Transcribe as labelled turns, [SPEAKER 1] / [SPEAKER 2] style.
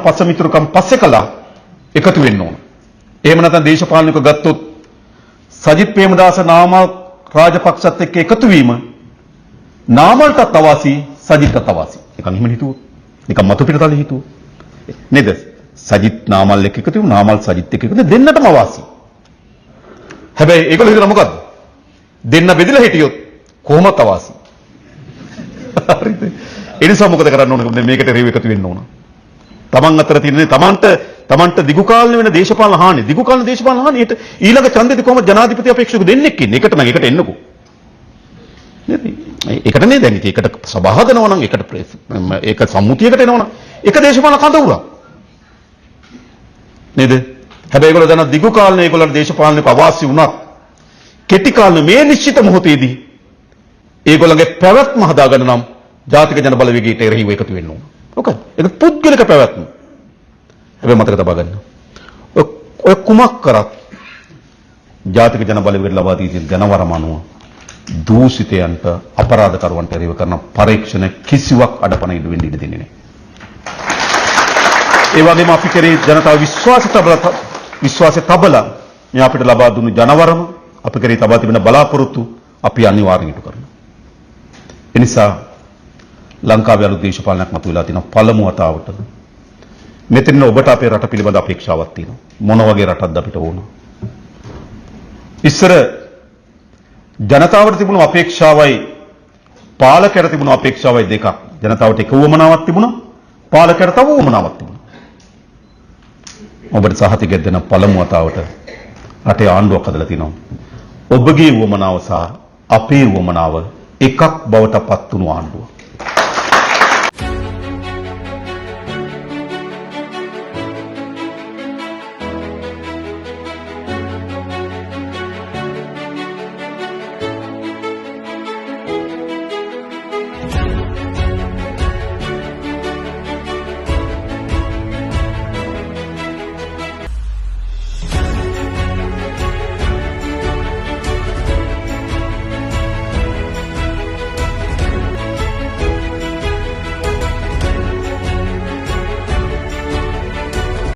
[SPEAKER 1] පසමිතුරුකම් පස්සේ කළා එකතු වෙන්න ඕන. එහෙම නැත්නම් දේශපාලනික ගත්තොත් සජිත් ප්‍රේමදාස නාමල් රාජපක්ෂත් එක්ක එකතු වීම නාමල්ටත් අවාසි සජිත්ටත් අවාසි. නිකන් එහෙම හිතුවොත් නිකන් මතු පිටතල හිතුවොත් නේද? සජිත් නාමල් එක්ක එකතු වීම නාමල් සජිත් එක්ක එකතු දෙන්නටම අවාසි. හැබැයි ඒගොල්ලෝ හිතන මොකද්ද? දෙන්න බෙදලා හිටියොත් කොහොමත් අවාසි. හරිද? ඒ නිසා මොකද කරන්න ඕන? මේකට රේව එකතු වෙන්න ඕන. තමන් අතර තියෙන තමන්ට දිගු කාලෙ වෙන දේශපාලන හානිය දිගු කාලන දේශපාලන හානියට ඊළඟ ඡන්දෙදි කොහොමද ජනාධිපති අපේක්ෂක දෙන්නෙක් ඉන්නේ? එකට නම් එකට එන්නකෝ. නේද? ඒකට නේ දැන් ඒකට සභා හදනවා නම් ඒකට ඒක සම්මුතියකට එනවා නම් ඒක දේශපාලන කඳවුරක්. නේද? හැබැයි ඒගොල්ලෝ දැන් දිගු කාලනේ ඒගොල්ලන්ට දේශපාලනයක අවාසි වුණත් කෙටි කාලේ මේ නිශ්චිත මොහොතේදී ඒගොල්ලන්ගේ පැවැත්ම හදාගන්න නම් ජාතික ජන බලවේගයට එරෙහිව එකතු වෙන්න ඕන. ඔක ඒක පුද්ගලික පැවැත්ම. හැබැයි මතක තබා ගන්න. ඔය කුමක් කරත් ජාතික ජන බලවේගයට ලබා දී තියෙන ජනවරම අනුව දූෂිතයන්ට අපරාධකරුවන්ට එරෙහිව කරන පරීක්ෂණ කිසිවක් අඩපණ වෙන්න ඉඩ දෙන්නේ නැහැ. ඒ වගේම අපි කරේ ජනතාව විශ්වාසය තබලා මේ අපිට ලබා දුන්නු ජනවරම අපි කරේ තබා තිබෙන බලාපොරොත්තු අපි අනිවාර්යෙන් ඉටු කරනවා. ඒ නිසා ලංකාවේ අලුත් දේශපාලනයක් මතුවලා තිනවා පළමු වතාවට. මෙතන ඔබට අපේ රට පිළිබඳ අපේක්ෂාවක් තියෙනවා. මොන වගේ රටක්ද අපිට ඕන? ඉස්සර ජනතාවට තිබුණු අපේක්ෂාවයි පාලකයට තිබුණු අපේක්ෂාවයි දෙකක්. ජනතාවට එක උවමනාවක් තිබුණා, පාලකයට තව උවමනාවක් තිබුණා. ඔබට සහතිකයක් දෙන පළමු වතාවට රටේ ආණ්ඩුවක් හදලා තිනවා. ඔබගේ උවමනාව සහ අපේ උවමනාව එකක් බවට පත් වුණු ආණ්ඩුවක්.